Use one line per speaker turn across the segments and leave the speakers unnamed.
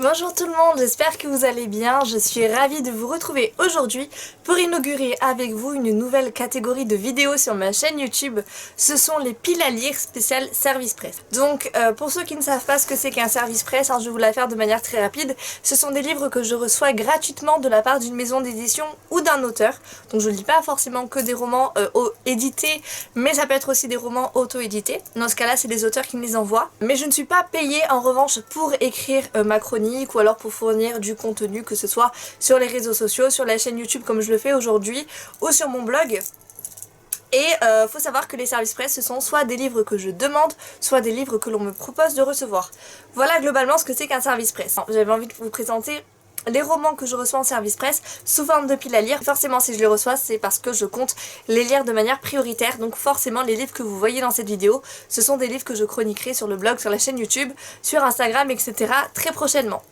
Bonjour tout le monde, j'espère que vous allez bien. Je suis ravie de vous retrouver aujourd'hui pour inaugurer avec vous une nouvelle catégorie de vidéos sur ma chaîne YouTube. Ce sont les piles à lire spéciales service presse. Donc pour ceux qui ne savent pas ce que c'est qu'un service presse, je vais vous la faire de manière très rapide. Ce sont des livres que je reçois gratuitement de la part d'une maison d'édition ou d'un auteur. Donc je ne lis pas forcément que des romans édités, mais ça peut être aussi des romans auto-édités. Dans ce cas-là, c'est des auteurs qui me les envoient. Mais je ne suis pas payée en revanche pour écrire ma chronique ou alors pour fournir du contenu, que ce soit sur les réseaux sociaux, sur la chaîne YouTube comme je le fais aujourd'hui ou sur mon blog. Et faut savoir que les services presse, ce sont soit des livres que je demande, soit des livres que l'on me propose de recevoir. Voilà globalement ce que c'est qu'un service presse. J'avais envie de vous présenter les romans que je reçois en service presse sous forme de piles à lire. Forcément, si je les reçois, c'est parce que je compte les lire de manière prioritaire. Donc forcément, les livres que vous voyez dans cette vidéo, ce sont des livres que je chroniquerai sur le blog, sur la chaîne YouTube, sur Instagram, etc. très prochainement.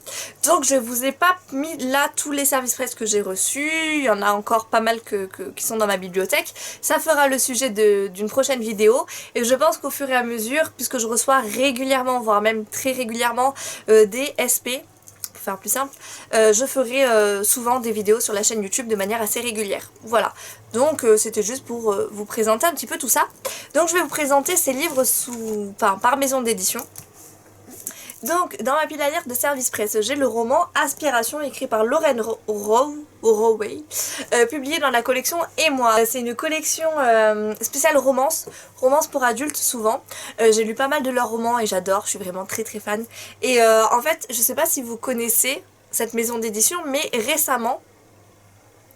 Donc je vous ai pas mis là tous les services presse que j'ai reçus. Il y en a encore pas mal qui sont dans ma bibliothèque. Ça fera le sujet d'une prochaine vidéo. Et je pense qu'au fur et à mesure, puisque je reçois régulièrement, voire même très régulièrement, des SP, faire plus simple, je ferai souvent des vidéos sur la chaîne YouTube de manière assez régulière. Voilà, donc c'était juste pour vous présenter un petit peu tout ça. Donc je vais vous présenter ces livres par maison d'édition. Donc dans ma pile à lire de service presse, j'ai le roman Aspiration écrit par Lauren Roway, publié dans la collection Et moi. C'est une collection spéciale romance pour adultes souvent. J'ai lu pas mal de leurs romans et j'adore, je suis vraiment très fan. Et en fait, je sais pas si vous connaissez cette maison d'édition, mais récemment,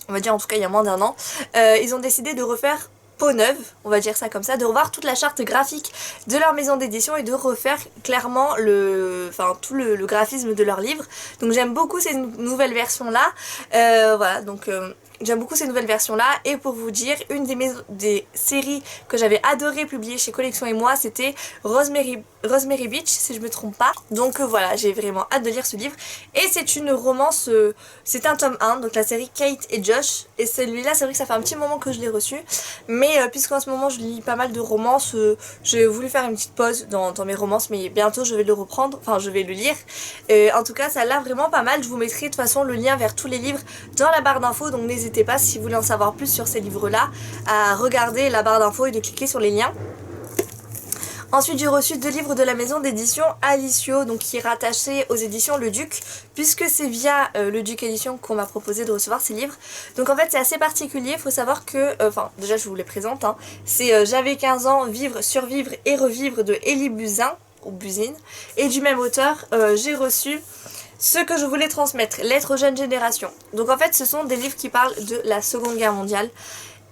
on va dire en tout cas il y a moins d'1 an, ils ont décidé de refaire peau neuve, on va dire ça comme ça, de revoir toute la charte graphique de leur maison d'édition et de refaire clairement tout le graphisme de leurs livres. Donc j'aime beaucoup ces nouvelles versions là. Voilà, donc j'aime beaucoup ces nouvelles versions là. Et pour vous dire, une des séries que j'avais adoré publier chez Collection Et Moi, c'était Rosemary Beach, si je me trompe pas. Donc voilà, j'ai vraiment hâte de lire ce livre. Et c'est une romance, c'est un tome 1, donc la série Kate et Josh. Et celui-là, c'est vrai que ça fait un petit moment que je l'ai reçu. Mais puisqu'en ce moment je lis pas mal de romances, j'ai voulu faire une petite pause dans mes romances. Mais bientôt je vais le reprendre, enfin je vais le lire. En tout cas, ça a l'air vraiment pas mal. Je vous mettrai de toute façon le lien vers tous les livres dans la barre d'infos. Donc n'hésitez pas, si vous voulez en savoir plus sur ces livres-là, à regarder la barre d'infos et de cliquer sur les liens. Ensuite, j'ai reçu 2 livres de la maison d'édition Alicio, donc qui est rattaché aux éditions Le Duc, puisque c'est via Le Duc Édition qu'on m'a proposé de recevoir ces livres. Donc en fait, c'est assez particulier, il faut savoir que, déjà je vous les présente, c'est J'avais 15 ans, Vivre, Survivre et Revivre de Élie Buzyn, ou Buzyn, et du même auteur, j'ai reçu Ce que je voulais transmettre, Lettres aux jeunes générations. Donc en fait, ce sont des livres qui parlent de la Seconde Guerre mondiale.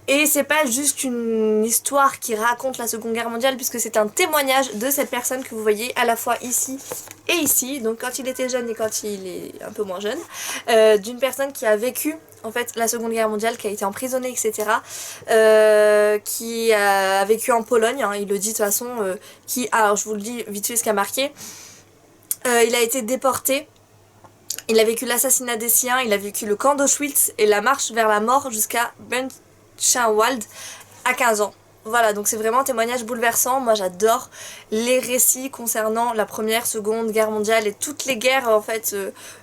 Et c'est pas juste une histoire qui raconte la Seconde Guerre mondiale, puisque c'est un témoignage de cette personne que vous voyez à la fois ici et ici, donc quand il était jeune et quand il est un peu moins jeune, d'une personne qui a vécu en fait la Seconde Guerre mondiale, qui a été emprisonnée, etc., qui a vécu en Pologne, il le dit de toute façon, alors je vous le dis vite fait ce qui a marqué, il a été déporté. Il a vécu l'assassinat des siens, il a vécu le camp d'Auschwitz et la marche vers la mort jusqu'à Buchenwald à 15 ans. Voilà, donc c'est vraiment un témoignage bouleversant. Moi j'adore les récits concernant la première, seconde guerre mondiale et toutes les guerres en fait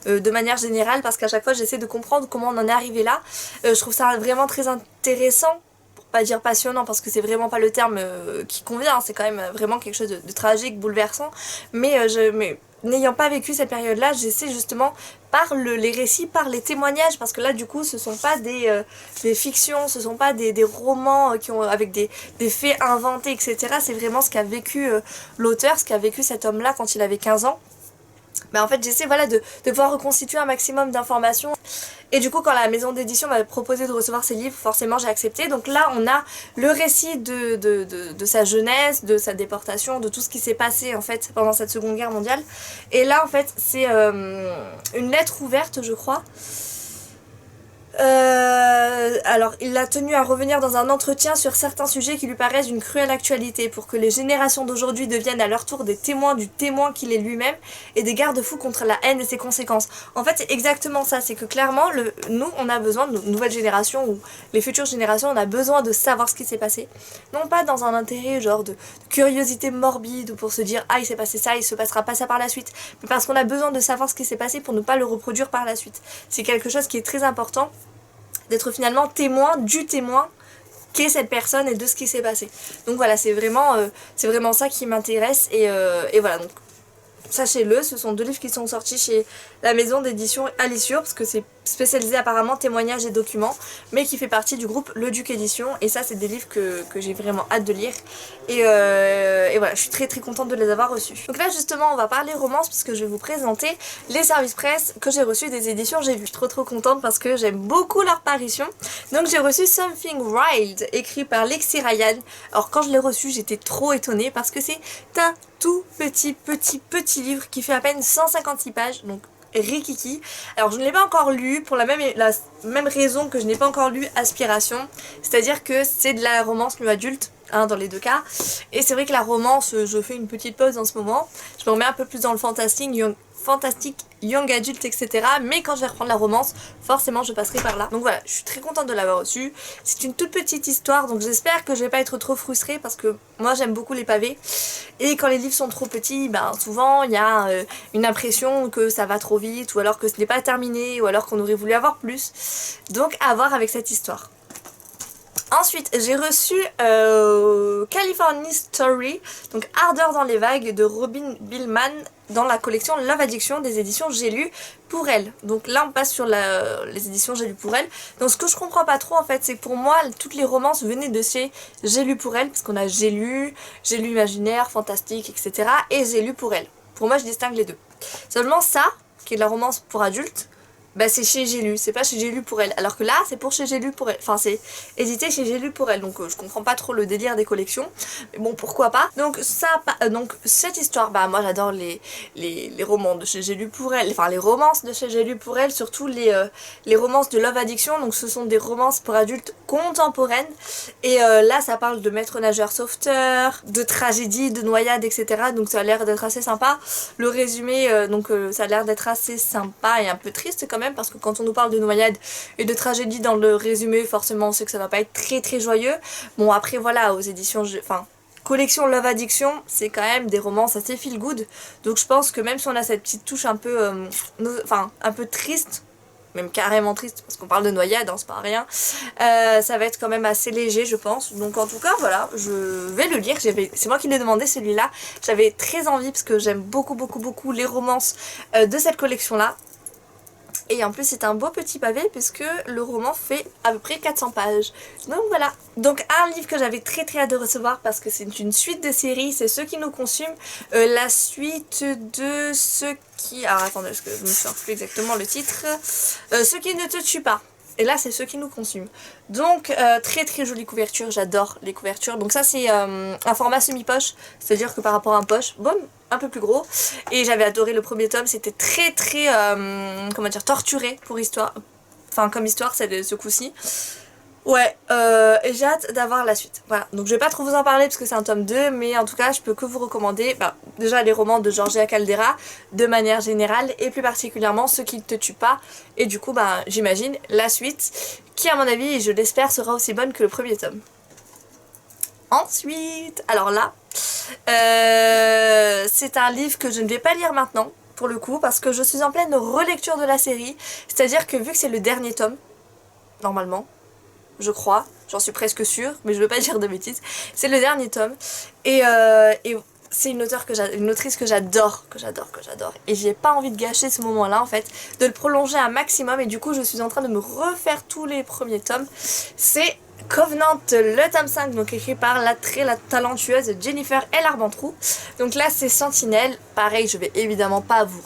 de manière générale, parce qu'à chaque fois j'essaie de comprendre comment on en est arrivé là. Je trouve ça vraiment très intéressant, pour pas dire passionnant parce que c'est vraiment pas le terme qui convient, c'est quand même vraiment quelque chose de tragique, bouleversant, mais n'ayant pas vécu cette période-là, j'essaie justement par les récits, par les témoignages, parce que là du coup ce sont pas des fictions, ce sont pas des romans avec des faits inventés, etc. C'est vraiment ce qu'a vécu l'auteur, ce qu'a vécu cet homme-là quand il avait 15 ans. En fait j'essaie de pouvoir reconstituer un maximum d'informations. Et du coup quand la maison d'édition m'a proposé de recevoir ces livres, forcément j'ai accepté. Donc là on a le récit de sa jeunesse, de sa déportation, de tout ce qui s'est passé en fait pendant cette Seconde Guerre mondiale. Et là en fait c'est une lettre ouverte je crois. Alors, il l'a tenu à revenir dans un entretien sur certains sujets qui lui paraissent d'une cruelle actualité pour que les générations d'aujourd'hui deviennent à leur tour des témoins du témoin qu'il est lui-même et des garde-fous contre la haine et ses conséquences. En fait, c'est exactement ça, c'est que clairement, nous, on a besoin, de nouvelles générations ou les futures générations, on a besoin de savoir ce qui s'est passé. Non pas dans un intérêt genre de curiosité morbide ou pour se dire « Ah, il s'est passé ça, il se passera pas ça par la suite », mais parce qu'on a besoin de savoir ce qui s'est passé pour ne pas le reproduire par la suite. C'est quelque chose qui est très important, d'être finalement témoin du témoin qu'est cette personne et de ce qui s'est passé. Donc voilà, c'est vraiment ça qui m'intéresse et voilà, donc sachez-le, ce sont 2 livres qui sont sortis chez la maison d'édition Alissure, parce que c'est spécialisé apparemment témoignages et documents, mais qui fait partie du groupe Le Duc Édition, et ça c'est des livres que j'ai vraiment hâte de lire, et voilà, je suis très très contente de les avoir reçus. Donc là justement on va parler romance, puisque je vais vous présenter les services presse que j'ai reçus des éditions J'ai Vu. Je suis trop contente parce que j'aime beaucoup leur parution. Donc j'ai reçu Something Wild, écrit par Lexi Ryan. Alors quand je l'ai reçu j'étais trop étonnée, parce que c'est un tout petit livre qui fait à peine 156 pages, donc rikiki. Alors je ne l'ai pas encore lu pour la même raison que je n'ai pas encore lu Aspiration, c'est-à-dire que c'est de la romance plus adulte, hein, dans les 2 cas, et c'est vrai que la romance, je fais une petite pause en ce moment, je me remets un peu plus dans le fantastique, young adulte, etc. Mais quand je vais reprendre la romance, forcément je passerai par là. Donc voilà, je suis très contente de l'avoir reçu. C'est une toute petite histoire, donc j'espère que je vais pas être trop frustrée, parce que moi j'aime beaucoup les pavés. Et quand les livres sont trop petits, ben souvent il y a une impression que ça va trop vite, ou alors que ce n'est pas terminé, ou alors qu'on aurait voulu avoir plus. Donc à voir avec cette histoire. Ensuite, j'ai reçu California Story, donc Ardeur dans les vagues de Robin Billman, dans la collection Love Addiction des éditions J'ai Lu pour elle. Donc là on passe sur les éditions J'ai Lu pour elle. Donc ce que je comprends pas trop en fait, c'est que pour moi toutes les romances venaient de chez J'ai Lu pour elle, parce qu'on a J'ai Lu imaginaire, fantastique, etc. et J'ai Lu pour elle. Pour moi je distingue les 2. Seulement ça, qui est de la romance pour adultes, bah c'est chez J'ai Lu, c'est pas chez J'ai Lu pour elle. Alors que là, c'est pour chez J'ai Lu pour elle. Enfin, c'est édité chez J'ai Lu pour elle. Donc je comprends pas trop le délire des collections. Mais bon, pourquoi pas. Donc donc cette histoire, bah moi j'adore les romans de chez J'ai Lu pour elle. Enfin, les romances de chez J'ai Lu pour elle. Surtout les romances de Love Addiction. Donc ce sont des romances pour adultes contemporaines. Et là, ça parle de maître nageur sauveteur, de tragédie, de noyade, etc. Donc ça a l'air d'être assez sympa. Le résumé, ça a l'air d'être assez sympa et un peu triste quand même, parce que quand on nous parle de noyade et de tragédie dans le résumé, forcément on sait que ça va pas être très très joyeux. Bon après voilà, aux éditions, collection Love Addiction, c'est quand même des romances assez feel good, donc je pense que même si on a cette petite touche un peu un peu triste, même carrément triste, parce qu'on parle de noyade, hein, c'est pas rien, ça va être quand même assez léger je pense. Donc en tout cas voilà, je vais le lire, c'est moi qui l'ai demandé celui-là, j'avais très envie parce que j'aime beaucoup les romances de cette collection là. Et en plus c'est un beau petit pavé puisque le roman fait à peu près 400 pages. Donc voilà. Donc un livre que j'avais très hâte de recevoir parce que c'est une suite de séries, c'est Ceux qui nous consument. La suite de Ceux qui... Alors attendez, parce que je ne me souviens plus exactement le titre. Ceux qui ne te tuent pas. Et là c'est Ceux qui nous consument. Donc très jolie couverture, j'adore les couvertures. Donc ça c'est un format semi-poche, c'est-à-dire que par rapport à un poche, bon, un peu plus gros. Et j'avais adoré le premier tome, c'était très comment dire, torturé pour histoire. Enfin comme histoire c'est ce coup-ci. Ouais, et j'ai hâte d'avoir la suite. Voilà, donc je vais pas trop vous en parler parce que c'est un tome 2, mais en tout cas je peux que vous recommander déjà les romans de Georgia Caldera de manière générale, et plus particulièrement Ceux qui ne te tuent pas, et du coup j'imagine la suite qui à mon avis, et je l'espère, sera aussi bonne que le premier tome. Ensuite, alors là, c'est un livre que je ne vais pas lire maintenant pour le coup, parce que je suis en pleine relecture de la série, c'est-à-dire que vu que c'est le dernier tome, normalement, je crois, j'en suis presque sûre, mais je veux pas dire de bêtises. C'est le dernier tome et c'est une autrice que j'adore. Et j'ai pas envie de gâcher ce moment-là en fait, de le prolonger un maximum, et du coup je suis en train de me refaire tous les premiers tomes. C'est Covenant, le tome 5, donc écrit par la talentueuse Jennifer L. Armentrout. Donc là c'est Sentinelle, pareil je vais évidemment pas vous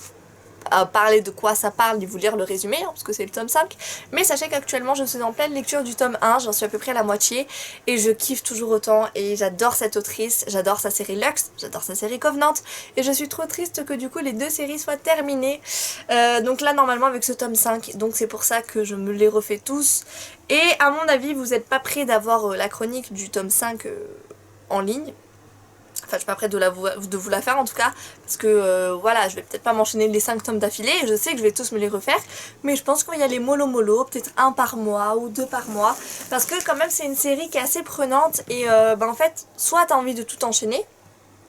parler de quoi ça parle ni vous lire le résumé, hein, parce que c'est le tome 5. Mais sachez qu'actuellement je suis en pleine lecture du tome 1, j'en suis à peu près à la moitié et je kiffe toujours autant et j'adore cette autrice, j'adore sa série Lux, j'adore sa série Covenant et je suis trop triste que du coup les deux séries soient terminées. Donc là normalement avec ce tome 5, donc c'est pour ça que je me les refais tous. Et à mon avis vous n'êtes pas prêts d'avoir la chronique du tome 5 en ligne. Enfin, je suis pas prête de vous la faire en tout cas, parce que voilà, je vais peut-être pas m'enchaîner les 5 tomes d'affilée, je sais que je vais tous me les refaire, mais je pense qu'on va y aller mollo mollo, peut-être un par mois ou 2 par mois, parce que quand même c'est une série qui est assez prenante et en fait, soit t'as envie de tout enchaîner,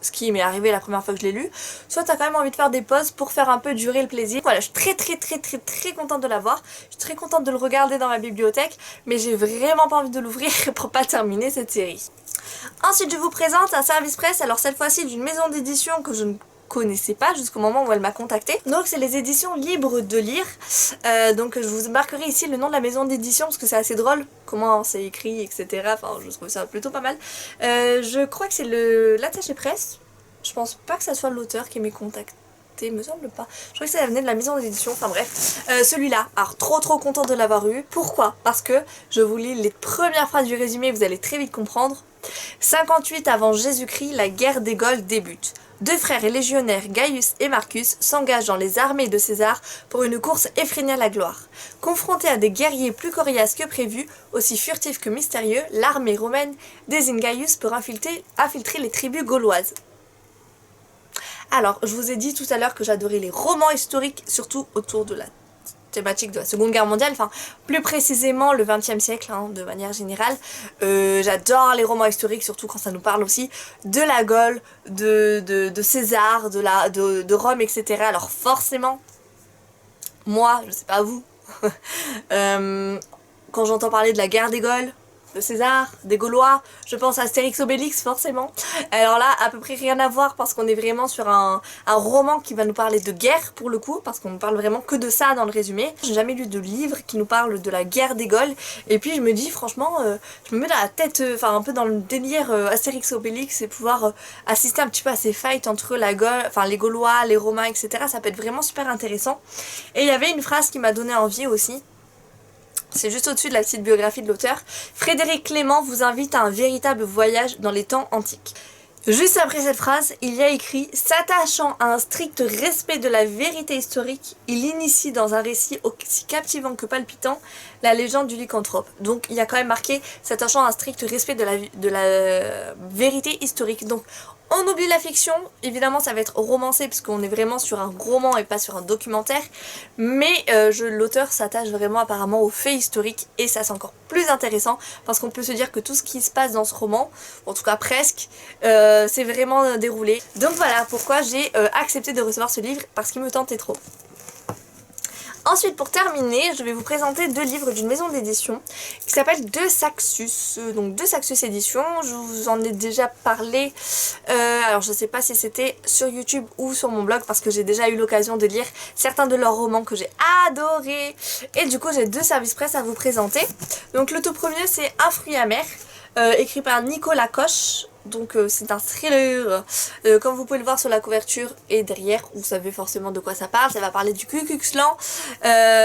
ce qui m'est arrivé la première fois que je l'ai lu, soit t'as quand même envie de faire des pauses pour faire un peu durer le plaisir. Voilà, je suis très contente de l'avoir, je suis très contente de le regarder dans ma bibliothèque, mais j'ai vraiment pas envie de l'ouvrir pour pas terminer cette série. Ensuite je vous présente un service presse, alors cette fois-ci d'une maison d'édition que je ne connaissais pas jusqu'au moment où elle m'a contactée. Donc c'est les éditions Libres de Lire. Donc je vous marquerai ici le nom de la maison d'édition parce que c'est assez drôle comment c'est écrit, etc. Enfin je trouve ça plutôt pas mal. Je crois que c'est l'attaché presse. Je pense pas que ça soit l'auteur qui m'ait contacté. Me semble pas. Je crois que ça venait de la maison d'édition, enfin bref. Celui-là, alors trop content de l'avoir eu. Pourquoi? Parce que je vous lis les premières phrases du résumé, vous allez très vite comprendre. 58 avant Jésus-Christ, la guerre des Gaules débute. Deux frères et légionnaires, Gaius et Marcus, s'engagent dans les armées de César pour une course effrénée à la gloire. Confrontés à des guerriers plus coriaces que prévu, aussi furtifs que mystérieux, l'armée romaine désigne Gaius pour infiltrer les tribus gauloises. Alors, je vous ai dit tout à l'heure que j'adorais les romans historiques, surtout autour de la thématique de la Seconde Guerre mondiale, enfin plus précisément le XXe siècle, hein, de manière générale. J'adore les romans historiques, surtout quand ça nous parle aussi de la Gaule, de César, de Rome, etc. Alors forcément, moi, je sais pas vous, quand j'entends parler de la guerre des Gaules, de César, des Gaulois, je pense à Astérix Obélix forcément. Alors là, à peu près rien à voir parce qu'on est vraiment sur un roman qui va nous parler de guerre pour le coup, parce qu'on ne parle vraiment que de ça dans le résumé. J'ai jamais lu de livre qui nous parle de la guerre des Gaules et puis je me dis franchement, je me mets dans la tête, enfin un peu dans le délire Astérix Obélix et pouvoir assister un petit peu à ces fights entre la Gaule, enfin les Gaulois, les Romains, etc. Ça peut être vraiment super intéressant. Et il y avait une phrase qui m'a donné envie aussi. C'est juste au-dessus de la petite biographie de l'auteur. Frédéric Clément vous invite à un véritable voyage dans les temps antiques. Juste après cette phrase, il y a écrit « S'attachant à un strict respect de la vérité historique, il initie dans un récit aussi captivant que palpitant la légende du lycanthrope. » Donc il y a quand même marqué « S'attachant à un strict respect de la vérité historique ». Donc on oublie la fiction, évidemment ça va être romancé parce qu'on est vraiment sur un roman et pas sur un documentaire, mais l'auteur s'attache vraiment apparemment aux faits historiques et ça c'est encore plus intéressant parce qu'on peut se dire que tout ce qui se passe dans ce roman, en tout cas presque, c'est vraiment déroulé. Donc voilà pourquoi j'ai accepté de recevoir ce livre parce qu'il me tentait trop. Ensuite, pour terminer, je vais vous présenter 2 livres d'une maison d'édition qui s'appelle De Saxus. Donc De Saxus Édition, je vous en ai déjà parlé, alors je sais pas si c'était sur YouTube ou sur mon blog parce que j'ai déjà eu l'occasion de lire certains de leurs romans que j'ai adorés. Et du coup, j'ai 2 services presse à vous présenter. Donc le tout premier, c'est Un fruit amer, écrit par Nicolas Coche. Donc c'est un thriller, comme vous pouvez le voir sur la couverture et derrière, vous savez forcément de quoi ça parle, ça va parler du Ku Klux Klan.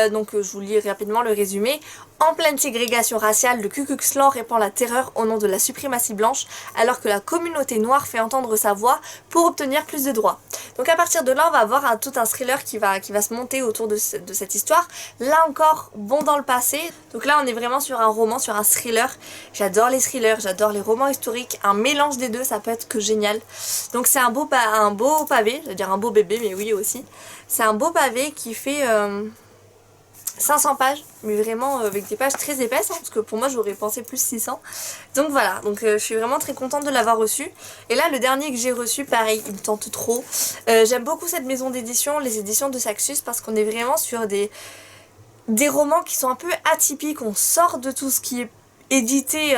Donc je vous lis rapidement le résumé. En pleine ségrégation raciale, le Ku Klux Klan répand la terreur au nom de la suprématie blanche, alors que la communauté noire fait entendre sa voix pour obtenir plus de droits. Donc à partir de là, on va avoir tout un thriller qui va se monter autour de cette histoire. Là encore, bon dans le passé. Donc là, on est vraiment sur un roman, sur un thriller. J'adore les thrillers, j'adore les romans historiques. Un mélange des deux, ça peut être que génial. Donc c'est un beau pavé, je veux dire un beau bébé, mais oui aussi. C'est un beau pavé qui fait 500 pages, mais vraiment avec des pages très épaisses, hein, parce que pour moi j'aurais pensé plus 600. Donc voilà, donc je suis vraiment très contente de l'avoir reçu. Et là le dernier que j'ai reçu, pareil, il me tente trop. J'aime beaucoup cette maison d'édition, les éditions de Saxus, parce qu'on est vraiment sur des romans qui sont un peu atypiques. On sort de tout ce qui est édité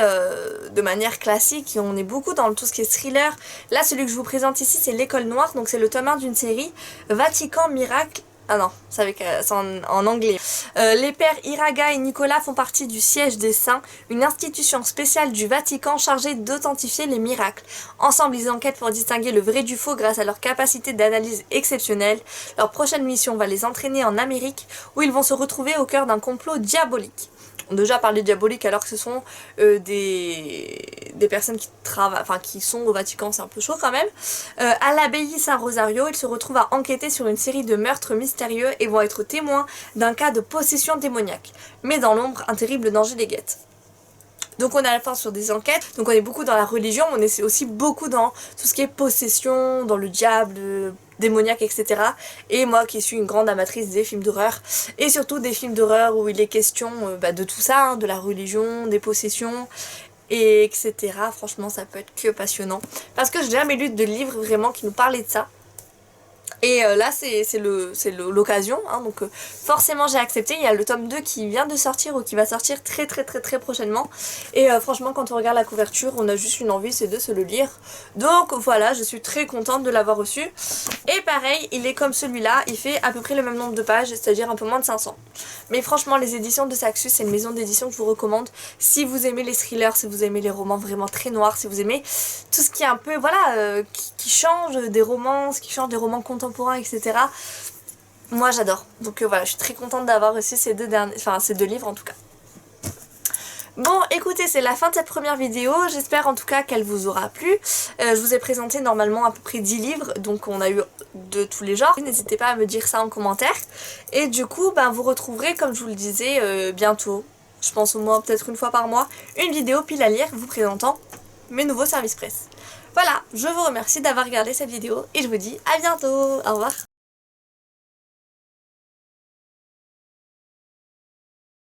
de manière classique et on est beaucoup dans tout ce qui est thriller. Là celui que je vous présente ici c'est L'École Noire, donc c'est le tome 1 d'une série, Vatican, Miracle Ah non, c'est en anglais. Les pères Iraga et Nicolas font partie du Siège des Saints, une institution spéciale du Vatican chargée d'authentifier les miracles. Ensemble, ils enquêtent pour distinguer le vrai du faux grâce à leur capacité d'analyse exceptionnelle. Leur prochaine mission va les entraîner en Amérique, où ils vont se retrouver au cœur d'un complot diabolique. On a déjà parlé diabolique alors que ce sont des personnes qui travaillent, enfin qui sont au Vatican, c'est un peu chaud quand même. À l'abbaye Saint-Rosario, ils se retrouvent à enquêter sur une série de meurtres mystérieux et vont être témoins d'un cas de possession démoniaque. Mais dans l'ombre, un terrible danger les guette. Donc on est à la fois sur des enquêtes, donc on est beaucoup dans la religion, on est aussi beaucoup dans tout ce qui est possession, dans le diable, démoniaque, etc. Et moi qui suis une grande amatrice des films d'horreur, et surtout des films d'horreur où il est question de tout ça, hein, de la religion, des possessions, et etc. Franchement ça peut être que passionnant. Parce que j'ai jamais lu de livre vraiment qui nous parlait de ça. Et là c'est l'occasion, hein, donc forcément j'ai accepté. Il y a le tome 2 qui vient de sortir ou qui va sortir très prochainement. Et franchement quand on regarde la couverture on a juste une envie, c'est de se le lire. Donc voilà, je suis très contente de l'avoir reçu. Et pareil, il est comme celui-là, il fait à peu près le même nombre de pages, c'est-à-dire un peu moins de 500. Mais franchement les éditions de Saxus, c'est une maison d'édition que je vous recommande si vous aimez les thrillers, si vous aimez les romans vraiment très noirs, si vous aimez tout ce qui est un peu, voilà, qui change des romances, qui change des romans contemporains, etc. Moi j'adore. Donc voilà, je suis très contente d'avoir reçu ces deux livres en tout cas. Bon écoutez, c'est la fin de cette première vidéo, j'espère en tout cas qu'elle vous aura plu. Je vous ai présenté normalement à peu près 10 livres, donc on a eu de tous les genres. N'hésitez pas à me dire ça en commentaire. Et du coup, vous retrouverez, comme je vous le disais, bientôt, je pense au moins peut-être une fois par mois, une vidéo pile à lire vous présentant mes nouveaux services presse. Voilà, je vous remercie d'avoir regardé cette vidéo et je vous dis à bientôt, au revoir.